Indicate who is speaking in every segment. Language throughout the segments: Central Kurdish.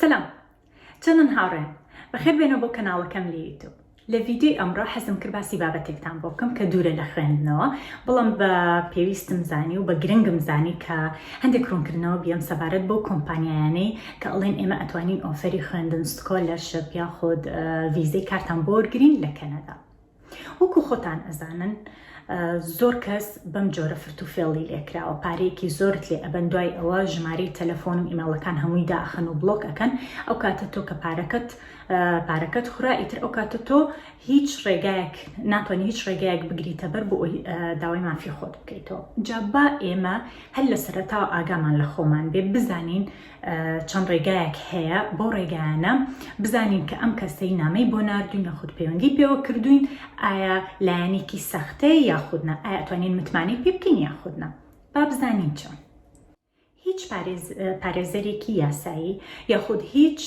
Speaker 1: سلام چەندن هاوڕێن بەخێر بێنە بۆ کەناڵەکەم لە یوتیوب. لە ڤیدیۆی ئەمڕۆ حەزم کرد باسی بابەتێکتان بۆ بکەم کە دوورە لە خوێندنەوە، بەڵام بە پێویستم زانی و بە گرنگم زانی کە هەندێک ڕوونکردنەوە بیەم سەبارەت بۆ کۆمپانیایانەی کە ئەڵێن ئێمە ئەتوانین ئۆفەری خوێندن سکۆلەرشپ یاخود ڤیزەی کارتان بۆ وەرگرین لە کەنەدا. وەکو خۆتان ئەزانن زۆر کەس بەم جۆرە فرتوفێڵی لێکراوە، پارەیەکی زۆرت لێ ئەبەن دوای ئەوە ژمارەی تەلەفۆن و ئیمێڵەکان هەمووی داخن و بڵۆک ئەکەن. ئەو کاتە تۆ کە پارەکەت خوڕا ئیتر ئەو کاتە تۆ هیچ ڕێگایەک ناتوانانی هیچ ڕێگایەک بگریتە بەر بۆ داوای مافی خۆت بکەیتەوە. جا با ئێمە هەر لە سەرەتاوە ئاگامان لە خۆمان بێ، بزانین چەند ڕێگایەک هەیە، بۆ ڕێگایانە بزانین کە ئەم کەسەی نامەی بۆ ناردوین یاخود پەیوەندی پێوە کردوین ئایا لایەنێکی سەختەیە یاخودنا، ئایا ئەتوانین متمانەی پێ بکەین یاخودنا. با بزانین چۆن. هیچ پارێزەرێکی یاسایی یاخود هیچ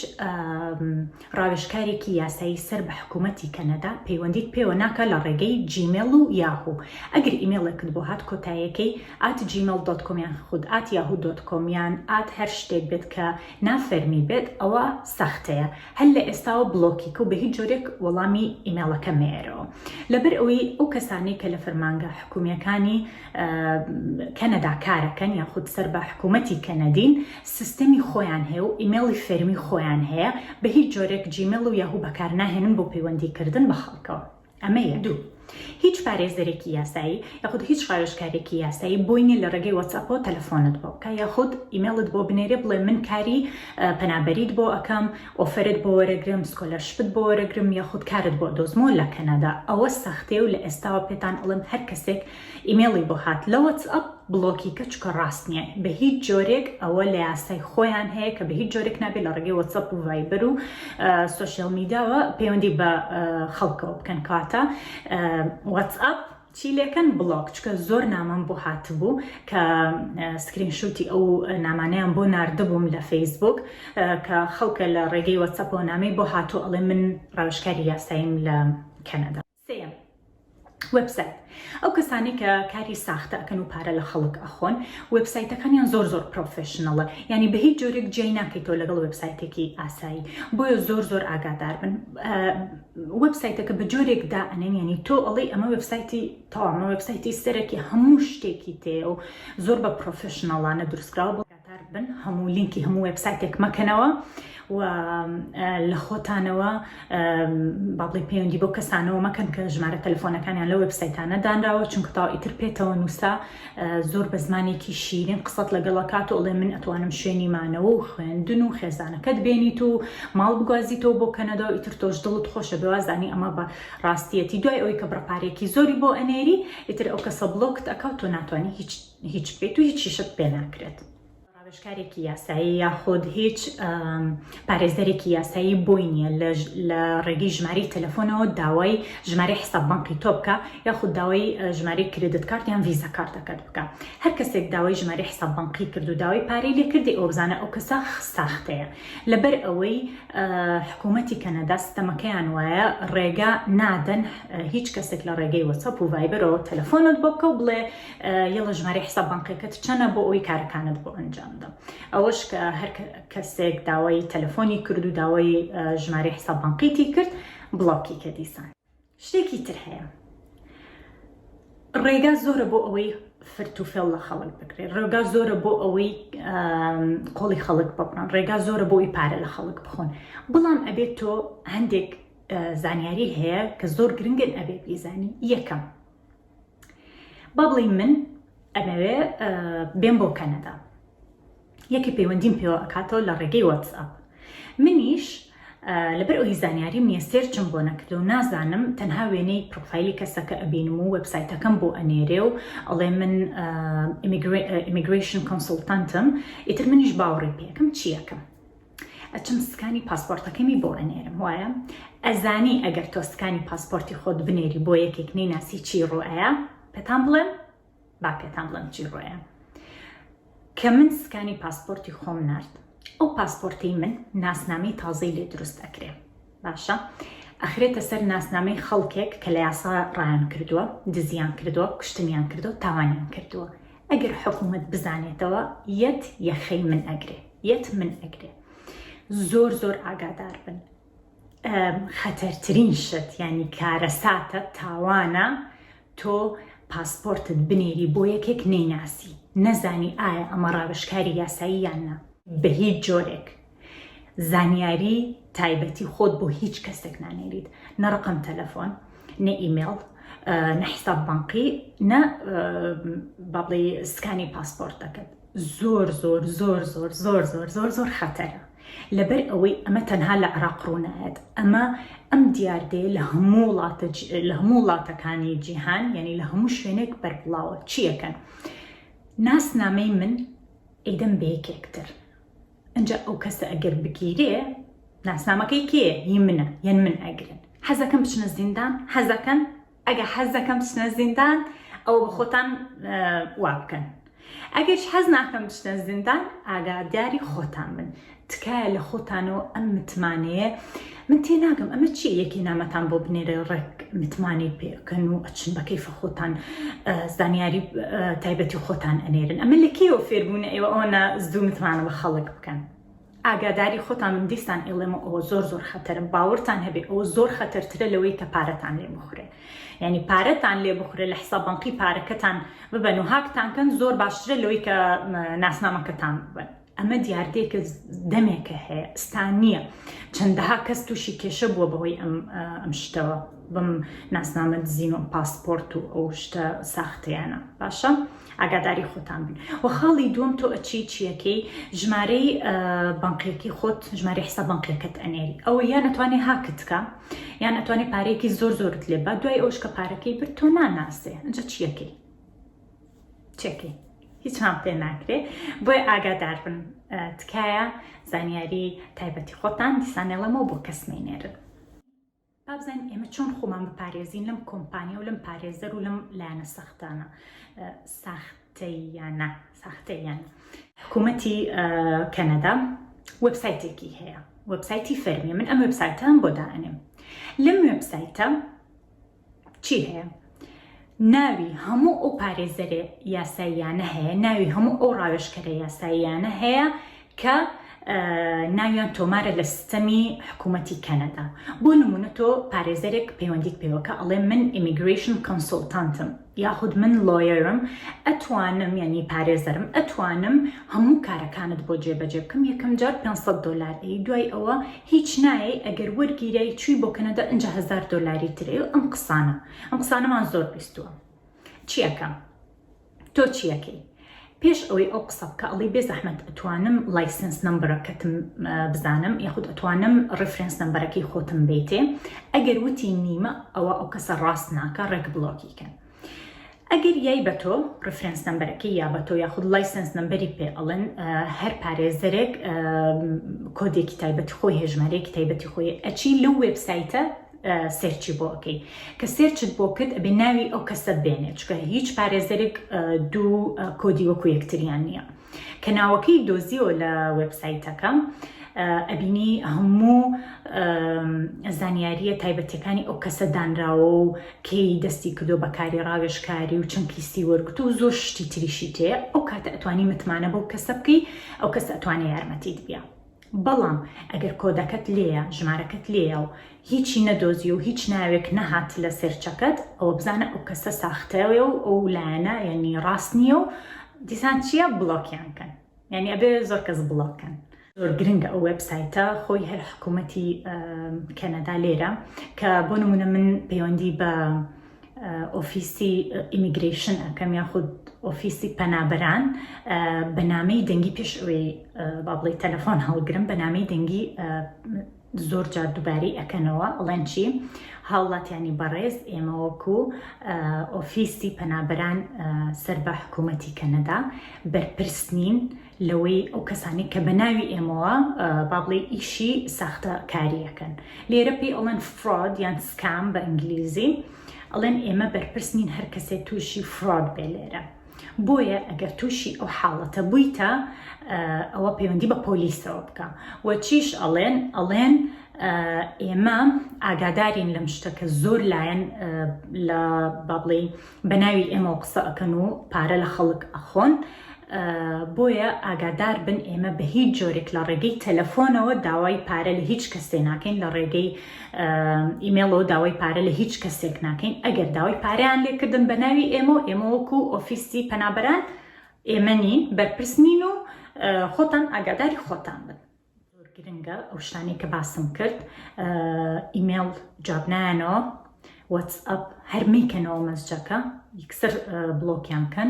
Speaker 1: ڕاوێژکارێکی یاسایی سەر بە حکوومەتی کەنەدا پەیوەندیت پێوە ناکە لە ڕێگەی جیمێڵ و یاهوو. ئەگەر ئیمێڵێکت بۆ هات کۆتاییەکەی @gmail.com یان خود @yahoo.com یان هەر شتێک بێت کە نافەرمی بێت ئەوە سەختەیە. هەر لە ئێستاوە بڵۆکی کە و بە هیچ جۆرێک وەڵامی ئیمێڵەکە مێرەوە، لەبەر ئەوەی ئەو کەسانەی کە لە فەرمانگە حکوومیەکانی کەنەدا کارەکەن یاخود سەر بە حکوومەتی کەنەدین سیستەمی خۆیان هەیە و ئیمێڵی فەرمی خۆیان هەیە، بە هیچ جۆرێک جیمێڵ و یاهوو بەکار ناهێنن بۆ پەیوەندیکردن بە خەڵکەوە. ئەمەیە دوو. هیچ پارێزەرێکی یاسایی یاخود هیچ ڕاوێژکارێکی یاسایی بۆی نیە لە ڕێگەی وەتساپۆ تەلەفۆنت بۆ بکە یاخود ئیمێڵت بۆ بنێرێ بڵێ من کاری پەنابەریت بۆ ئەەکەم، ئۆفەرت بۆ وەرەگرم، سکۆلەرشپت بۆ وەرەگرم یاخود کارت بۆ دۆزمەوە لە کەنەدا. ئەوە سەختەیە و لە ئێستاوە پێتان ئەڵم هەر کەسێک ئیمێڵی بۆ هات لە وەتساپ بڵۆکی کە چکە ڕاست نییە. بە هیچ جۆرێک ئەوە لە یاسای خۆیان هەیە کە بە هیچ جۆرێک نابێت لە ڕێگەی وەتساپ و ڤایبەر و سۆشیال میدیاوە پەیوەندی بە خەڵکەوە بکەن. کاتە وەتساپ چی لێکەن؟ بڵۆک. چکە زۆر نامەم بۆ هاتبوو کە سکرینشوتی ئەو نامانەیان بۆ ناردەبووم لە فەیسبوک کە خەڵکە لە ڕێگەی وەتساپەوە نامەی بۆ هاتوو ئەڵێ من ڕاوێژکاری یاساییم لە کەنەدا. سێم، وێبسایت. ئەو کەسانی کە کاری ساختە ئەکەن و پارە لە خەڵک ئەخۆن، وێبسایتەکانیان زۆر پرۆفێشنەڵە، یعنی بە هیچ جۆرێک جێی ناکەیتەوە لەگەڵ وێبسایتێکی ئاسایی. بۆیە زۆر ئاگادار بن. وێبسایتەکە بە جۆرێک دائەنێن، یعنی تۆ ئەڵێ ئەمە وێبسایتی تاوامە وێبسایتی سەرەکی هەموو شتێکی تێ و زۆر بە پرۆفێشنەڵانە دروستکراوە. بۆ ئاگادار بن، هەموو لینکی هەموو وێبسایتێک مەکەنەوە و لە خۆتانەوە با بڵێ پەیوەندی بۆ کەسانەوە مەکەن کە ژمارە تەلەفۆنەکانیان لە وێبسایتانە دانراوە، چونکە تا ئیتر پێێتەوە نووسا زۆر بە زمانێکی شیرین قسەت لەگەڵەکات و ئەڵێ من ئەتوانم شوێنی مانەوە و خوێندن و خێزانەکەت بێنیت و ماڵ بگوازیتەوە بۆ کەنەدا و ئیتر تۆش دڵت خۆشە بێوازانی ئەمە بە ڕاستیەتی. دوای ئەوەی کە بڕپارێکی زۆری بۆ ئەنێری ئیتر ئەو کەسە بڵۆکت ئەکەوت و ناتوانانی هیچ بێت و هیچ شیشت پێ ناکرێت. ڕاوێژکارێکی یاسایی یاخود هیچ پارێزەرێکی یاسایی بۆی نییە لە ڕێگەی ژمارەی تەلەفۆنەوە داوای ژمارەی حساب بانقی تۆ بکە یاخود داوای ژمارەی کردت کارت یان ڤیزا کارتەکەت بکە. هەر کەسێک داوای ژمارەی حساب بانقی کرد و داوای پارەی لێ کردی ئەو بزانە ئەو کەسە ساختەیە. لەبەر ئەوەی حکوومەتی کەنەدا سیستەمەکەیان وایە ڕێگا نادەن هیچ کەسێک لە ڕێگەی وەتساپ و ڤایبەرەوە تەلەفۆنت بۆ بکە و بڵێ یەڵە ژمارەی حساب بانقیەکەت چەنە بۆ ئەوەی کارەکانت بۆ ئەنجام. ئەوەش کە هەر کەسێک داوای تەلەفۆنی کرد و داوای ژمارەی حساب بانقیتی کرد بڵۆکی کە دیسان. شتێکی تر هەیە، ڕێگا زۆرە بۆ ئەوەی فرتوفێڵ لە خەڵک بکرێت، ڕێگا زۆرە بۆ ئەوەی قۆڵی خەڵک ببڕن، ڕێگا زۆرە بۆ ئەوی پارە لە خەڵک بخۆن. بەڵام ئەبێت تۆ هەندێک زانیاری هەیە کە زۆر گرنگن ئەبێت بیزانی. یەکەم، با بڵێ من ئەمەوێ بێم بۆ کەنەدا، یەکی پەیوەندیم پێوە ئەکاتەوە لە ڕێگەی وەتساپ. منیش لەبەر ئەوی زانیاریم نییە سێرچم بۆ نەکردو و نازانم تەنها وێنەی پرۆفایلی کەسەکە ئەبینم و وێبسایتەکەم بۆ ئەنێرێ و ئەڵێ من ئیمیگریشن کۆنسڵتانتم، ئیتر منیش باوەڕی پێکەم چی یەکەم؟ ئەچم سکانی پاسپۆرتەکەمی بۆ ئەنێرم. وایە ئەزانی ئەگەر تۆ سکانی پاسپۆرتی خۆت بنێری بۆ یەکێک نەیناسی چی ڕۆیە پێتان بڵێم؟ با پێتان بڵێم چی ڕۆیە. کە من سکانی پاسپۆرتی خۆم نرد، ئەو پاسپۆرتی من ناسنامەی تازەی لێ دروست ئەکرێ. باشە، ئەخرێتە سەر ناسنامەی خەڵکێک کە لە یاسا ڕایان کردووە، دزیان کردووە، کوشتنیان کردووە، تاوانیان کردووە. ئەگەر حکوومەت بزانێتەوە یەت یەخەی من ئەگرێ، یەت من ئەگرێ. زۆر ئاگادار بن. خەتەرترین شت یعنی کارەساتە تاوانە تۆ پاسپۆرتت بنێری بۆ یەکێک نەیناسی نەزانی ئایا ئەمە ڕاوێژکاری یاسایی یان نا بە هیچ جۆرێک زانیاری تایبەتی خۆت بۆ هیچ کەسێک نانێریت، نە ڕقم تەلەفۆن، نە ئیمێڵ، نە حیساب بانقی، نە بەڵێ سکانی پاسپۆرتەکەت. زۆر خەتەرە. لەبەر ئەوەی ئەمە تەنها لە عێراق ڕوونایەت، ئەم دیاردەیە لە هەموو وڵاتەکانی جیهان، یعنی لە هەموو شوێنێک بەربڵاوە. چیەکەن؟ ناسنامەی من ئەیدەم بە یەکێکتر. ئەنجا ئەو کەسە ئەگەر بگیرێ ناسنامەکەی کێ؟ هی منە یان من ئەگرن. حەزەکەم بچنە زیندان؟ حەزەکەن؟ ئەگە حەزەکەم بچنە زیندان ئەو بە خۆتان وا بکەن. ئەگەرش حەز ناکەم بچنە زیندان ئاگاداری خۆتان بن. تکایە لە خۆتانەوە ئەم متمانەیە من تێناگەم ئەمە چی یەکی نامەتان بۆ بنێرە ڕێک متمانی پێکەن و ئەچن بە کەیفە خۆتان زانیاری تایبەتی خۆتان ئەنێرن. ئەمە لە کێوە فێربوونە ئێوە ئەوە زوو متمانە بە خەڵک بکەن. ئاگاداری خۆتان من دیستان ئێڵێمە ئەوە زۆر خەتەرە. باوەڕتان هەبێ ئەوە زۆر خەتەرترە لەوەی کە پارەتان لێ بخورێ. یعنی پارەتان لێ بخورێ لە حیساب بانقی پارەکەتان ببەن و هاکتانکەن زۆر باشترە لەوەی کە ناسنامەکەتان ببەن. ئەمە دیاردەیەکە دەمێکە هەیە، ستان نییە. چەندەها کەس تووشی کێشە بووە بەهۆی ئەم شتەوە، بم ناسنامە دزین و پاسپۆرت و ئەو شتە ساختەیانە. باشە؟ ئاگاداری خۆتان بن. و خاڵی دووەم تۆ ئەچی چیەکەی ژمارەی بانقیەکی خۆت، ژمارەی حیساب بانقیەکەت ئەنێری. ئەوە یان ئەتوانێ هاکتکە یان ئەتوانێ پارەیەکی زۆرت لێ بە دوای ئەوش کە پارەکەی برد تۆ ناناسێ. ئەنجا چیەکەی؟ چێکەی؟ هیچ هەم پێ ناکرێ. بۆی ئاگادار بن. تکایە زانیاری تایبەتی خۆتان دیسانێڵەمەوە بۆ کەسمێنێرن. با بزانین ئێمە چۆن خۆمان بپارێزین لەم کۆمپانیا و لەم پارێزەر و لەم لایەنە سەختانە ساختەیانە. حکوومەتی کەنەدا وێبسایتێکی هەیە، وێبسایتی فەرمیە. من ئەم وێبسایتەم بۆ دائەنێم. لەم وێبسایتە چی هەیە؟ ناوی هەموو ئەو پارێزەرە یاساییانە هەیە، ناوی هەموو ئەو ڕاوێژکەرە یاساییانە هەیە کە ناویان تۆمارە لە سیستەمی حکوومەتی کەنەدا. بۆ نمونە تۆ پارێزەرێک پەیوەندیت پێوە کە ئەڵێ من ئیمیگریشن کۆنسڵتانتم یاخود من لۆیەرم، ئەتوانم یعنی پارێزەرم ئەتوانم هەموو کارەکانت بۆ جێبەجێ بکەم. یەکەم جار $500 دوای ئەوە هیچ نایە ئەگەر وەرگیرەی چووی بۆ کەنەدا ئەنجا $1000 ترێ. ئەم قسانەمان زۆر بیستووە. چیەکەم؟ تۆ چیەکەی؟ پێش ئەوەی ئەو قسە بکە ئەڵی بێ زەحمەت ئەتوانم لایسنس نمبرەکەتم بزانم یاخود ئەتوانم ڕفرێنس نمبەرەکەی خۆتم بێتێ. ئەگەر وتی نیمە ئەوە ئەو کەسە ڕاست ناکە ڕێک بڵۆکیکەن. ئەگەر یای بە تۆ ڕفرێنس نمبەرەکەی یا بە تۆ یاخود لایسنس نمبەری پێ ئەڵێن هەر پارێزەرێک کۆدێکی تایبەتی خۆی هێژمارەیەکی تایبەتی خۆی ئەچی لەو وێبسایتە سێرچی بۆ ئەەکەی کە سێرچت بۆ کرد ئەبێ ناوی ئەو کەسە بێنێ، چکە هیچ پارێزەرێک دوو کۆدی وەکو یەکتریان نییە. کە ناوەکەی دۆزیەوە لە وێبسایتەکە ئەبینی هەموو زانیاریە تایبەتەکانی ئەو کەسە دانراوە و کەی دەستی کردو بەکاری ڕاوێژکاری و چەند پیسی وەرگرت و زۆر شتی تریشی تێ. ئەو کاتە ئەتوانی متمانە بەو کەسە بکەی، ئەو کەسە ئەتوانێ یارمەتیت بیا. بەڵام ئەگەر کۆدەکەت لێیە، ژمارەکەت لێیە و هیچی نەدۆزی و هیچ ناوێک نەهات لە سێرچەکەت، ئەوە بزانە ئەو کەسە ساختەوێ و ئەو لایەنە یعنی ڕاست نییە و دیسان چییە بڵۆکیانکەن، یعنی ئەبێ زۆر کەس بڵۆکەن. زۆر گرنگە ئەو وێبسایتە، خۆی هەر حکوومەتی کەنەدا لێرە کە بۆ نمونە من پەیوەندی بە ئۆفیسی ئیمیگریشن ئەەکەم یاخود ئۆفیسی پەنابەران بەنامەی دەنگی پێش ئەوەی با بڵێ تەلەفۆن هەڵگرم بەنامەی دەنگی زۆر جار دووبارەی ئەکەنەوە ئەڵێن چی هاوڵاتیانی بەڕێز ئێمە وەکو ئۆفیسی پەنابەران سەر بە حکوومەتی کەنەدا بەرپرسنین لەوەی ئەو کەسانی کە بە ناوی ئێمەوە با بڵێ ئیشی ساختە کاریەکەن. لێرە پێی ئەڵێن فرۆد یان سکام بە ئینگلیزی، ئەڵێن ئێمە بەرپرسنین هەر کەسێ تووشی فرۆد بێ لێرە. بۆیە ئەگەر تووشی ئەو حاڵەتە بوویتە ئەوە پەیوەندی بە پۆلیسەوە بکە. وە چیش ئەڵێن ئێمە ئاگادارین لەم شتەکە زۆر لایەن لە با بڵێ بە ناوی ئێمە قسە ئەکەن و پارە لە خەڵک ئەخۆن. بۆیە ئاگادار بن ئێمە بە هیچ جۆرێک لە ڕێگەی تەلەفۆنەوە داوای پارە لە هیچ کەسێ ناکەین، لە ڕێگەی ئیمێلەوە داوای پارە لە هیچ کەسێک ناکەین. ئەگەر داوای پارەیان لێکردن بە ناوی ئێمە وەکو ئۆفیسی پەنابەران ئێمە نین، بەرپرس نین و خۆتان ئاگاداری خۆتان بن. زۆر گرنگە ئەو شتانەی کە باسم کرد، ئیمێل جابنایانەوە، واتسئەپ هەر میکەنەوە مەسجەکە، یەکسەر بڵۆکیان کەن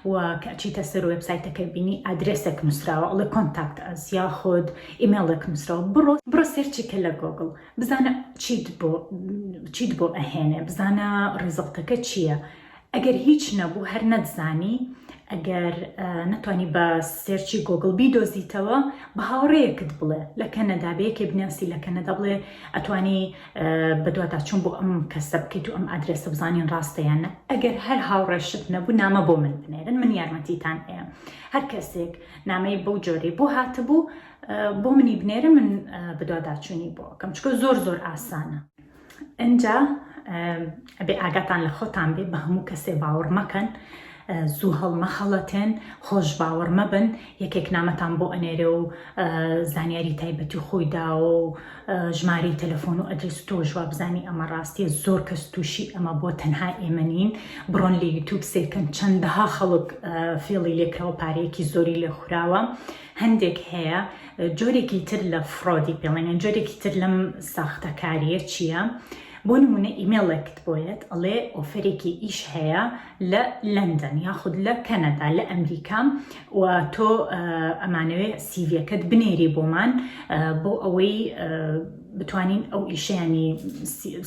Speaker 1: و کە ئەچیتە سەر وێبسایتەکە بینی ئادرێسێک نووسراوە، ئەڵێ کۆنتاکت ئەس یاخود ئیمێڵێک نووسراوە، بڕۆ سێرچێکە لە گۆگڵ، بزانە چیت بۆ ئەهێنێ، بزانە ڕیزڵتەکە چییە. ئەگەر هیچ نەبوو هەر نەتزانی، ئەگەر نەتوانی بە سێرچی گۆگڵ بیدۆزیتەوە، بە هاوڕێیەکت بڵێ لە کەنەدا، بەیەکێ بناسی لە کەنەدا بڵێ ئەتوانی بەدووادا چوون بۆ ئەم کەسە بکەیت و ئەم ئادرێسە بزانین ڕاستەیانە. ئەگەر هەر هاوڕێشت نەبوو، نامە بۆ من بنێرن، من یارمەتیتان ئەیە. هەر کەسێک نامەی بەو جۆرەی بۆ هاتبوو بۆ منی بنێرە، من بەدووادا چوونی بۆ ئەەکەم، چکە زۆر ئاسانە. ئەنجا ئەبێ ئاگاتان لە خۆتان بێ، بە هەموو کەسێ باوەڕ مەکەن، زوو هەڵمەخەڵەتێن، خۆش باوەڕ مەبن، یەکێک نامەتان بۆ ئەنێرێ و زانیاری تایبەتی خۆیدا و ژمارەی تەلەفۆن و ئەدرێس و تۆ ژوا بزانی ئەمە ڕاستیە. زۆر کەس تووشی ئەمە بۆ تەنها ئێمە نین. بڕۆن لە یوتیوب سێکەن، چەندەها خەڵک فێڵی لێکراوە، پارەیەکی زۆری لێ خوراوە. هەندێک هەیە جۆرێکی تر لە فرۆدی پێڵێنێن، جۆرێکی تر لەم ساختەکاریە چییە؟ بۆ نمونە ئیمێڵێکت بۆیەت ئەڵێ ئۆفرێکی ئیش هەیە لە لەندەن یاخود لە کەنەدا، لە ئەمریکا، و تۆ ئەمانەوێ سیڤەکەت بنێری بۆمان بۆ ئەوەی بتوانین ئەو ئیشیانی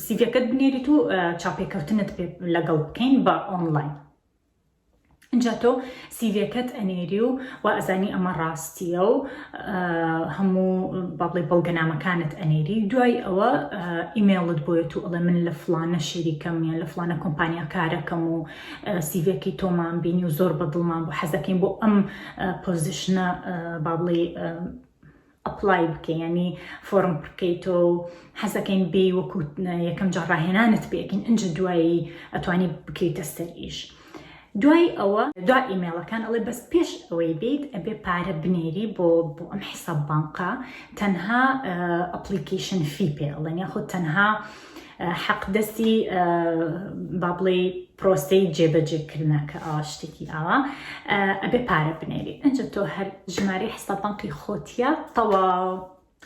Speaker 1: سیڤەکەت بنێریت و چاپێکەوتنت لەگەڵ بکەین بە ئۆنلاین. اینجا تۆ سیڤەکەت ئەنێری و ئەزانی ئەمە ڕاستیە و هەموو بابڵی بەڵگەنامەکانت ئەنێری. دوای ئەوە ئیمێڵت بۆیەت و ئەڵێ من لە فلانە شەریکەم یان لە فلانە کۆمپانیا کارەکەم و سیڤەکەی تۆمان بینی و زۆر بەدڵمان بۆ حەزەکەین بۆ ئەم پۆزیشنە بابڵی ئەپلای بکەین، ینی فۆرم بکەیتەوە و حەزەکەین بێ وەکو یەکەم جار ڕاهێنانت بێکین. ئەنجا دوایی ئەتوانی بکەیتە سەر ئیش. دوای ئەوە دوای ئیمێڵەکان ئەڵێ بەس پێش ئەوەی بیت ئەبێ پارە بنێری بۆ ئەم حیساب بانقا، تەنها ئەپلیکیشن فی پێ ئەڵێن، یاخود تەنها حەقدەستی با بڵێ پرۆسەی جێبەجێکردنەکە شتێکی ئاوا ئەبێ پارە بنێری. ئەنجا تۆ هەر ژمارەی حیساب بانقی خۆتیە تەواو،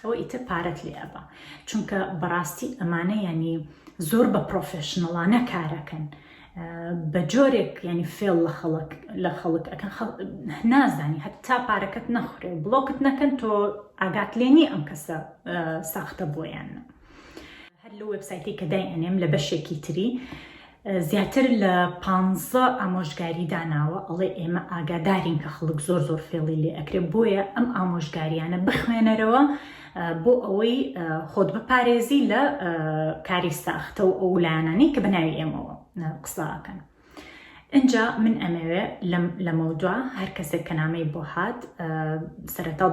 Speaker 1: ئەوە ئیتر پارەت لێ ئەبا، چونکە بەڕاستی ئەمانە ینی زۆر بە پرۆفێشنەڵانە کارەکەن، بە جۆرێک ینی فێڵ لە خەڵک ئەەکەن، نازانی هەتا پارەکەت نەخورێ، بڵۆکت نەکەن، تۆ ئاگات لێنی ئەم کەسە ساختە بۆیان. هەر لە وێبسایتی کە دایئەنێم لە بەشێکی تری زیاتر لە 15 ئامۆژگاری داناوە، ئەڵێ ئێمە ئاگادارین کە خەڵک زۆر فێڵی لێ ئەکرێ، بۆیە ئەم ئامۆژگاریانە بخوێنەرەوە بۆ ئەوەی خۆت بپارێزی لە کاری ساختە و ئەو لایەنانەی کە بەناوی ئێمەوە قسەکەن. اینجا من ئەمەوێ لە مەودووە هەر کەسێک کە نامەی بۆ هات سەرەتا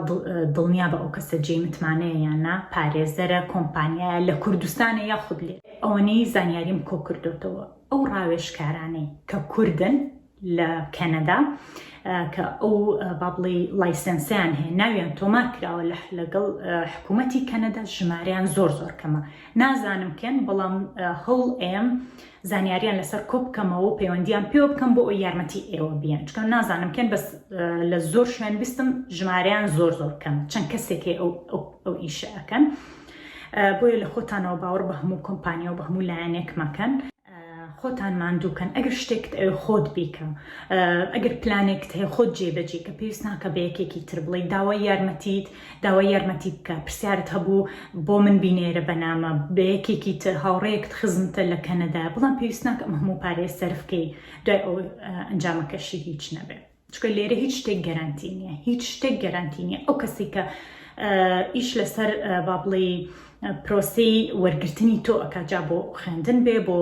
Speaker 1: دڵنیا بە ئەو کەسە جێی متمانەیە یاننا، پارێزەرە، کۆمپانیایە لە کوردستانە یاخود لێ، ئەوەنەی زانیاریم کۆ کردوتەوە. ئەو ڕاوێژکارانەی کە کوردن لە کەنەدا کە ئەو بابڵی لایسەنسیان هەیە، ناویان تۆمار کراوە لەگەڵ حکوومەتی کەنەدا، ژمارەیان زۆر کەمە. نازانم کێن، بەڵام هەوڵ ئێم زانیاریان لەسەر کۆ بکەمەوە و پەیوەندیان پێوە بکەم بۆ ئەو یارمەتی ئێوە بیان، چکە نازانم کێن، بەس لە زۆر شوێن بیستم ژمارەیان زۆر کەم، چەند کەسێکی ئەو ئیشە ئەەکەن. بۆیە لە خۆتانەوە باوەڕ بە هەموو کۆمپانیا و بە هەموو لایەنێک مەکەن، خۆتان ماندووکەن. ئەگەر شتێکت خۆت بیکە، ئەگەر پلانێکت هەیە خۆت جێبەجێ، کە پێویست ناکە بە یەکێکی تر بڵێ داوای یارمەتی بکە، پرسیارت هەبوو بۆ من بینێرە بەنامە، بە یەکێکی تر هاوڕێیەکت خزمتە لە کەنەدا، بەڵام پێویست ناکە ئەم هەموو پارەیە سەرفکەی دوای ئەو ئەنجامەکەشی هیچ نەبێت، چکە لێرە هیچ شتێک گەرانتی نییە، هیچ شتێک گەرانتی نییە. ئەو کەسی کە ئیش لەسەر با بڵێ پرۆسی وەرگرتنی تۆ ئەکجا بۆ خوێندن بێ، بۆ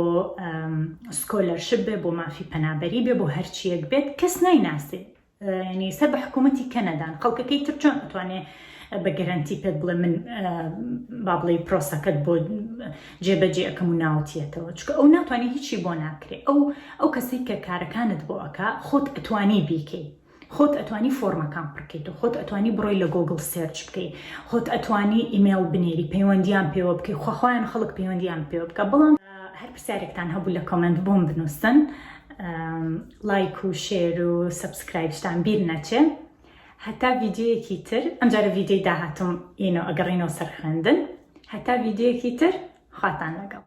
Speaker 1: سکۆلەرشپ بێ، بۆ مافی پەنابەری بێ، بۆ هەرچیەک بێت، کەس نایناسێ، ینی سەر بە حکوومەتی کەنەدان خەڵکەکەی تر چۆن ئەتوانێ بە گەرانتی پێت بڵێ من با بڵێ پرۆسەکەت بۆ جێبەجێ ئەەکەم و ناوتێتەوە، چکە ئەو ناتوانێت هیچی بۆ ناکرێت. ئەو کەسێک کە کارەکانت بۆ ئەکا خۆت ئەتوانی بیکەی، خۆت ئەتوانی فۆرمەکان پڕکەیت و خۆت ئەتوانی بڕۆی لە گۆگڵ سێرچ بکەیت خۆت ئەتوانی ئیمێل بنێری پەیوەندیان پێوە بکەیت خۆخوایان خەڵک پەیوەندیان پێوە بکە بەڵام هەر پرسیارێکتان هەبوو لە کۆمنت بۆم بنووسن لایک و شێر و سەبسکرایبشتان بیر نەچێ هەتا ڤیدیۆیەکی تر ئەمجارە ڤیدیۆی داهاتم ئەگەڕینەوە سەر خوێندن هەتا ڤیدیۆیەکی تر خواتان لەگەڵ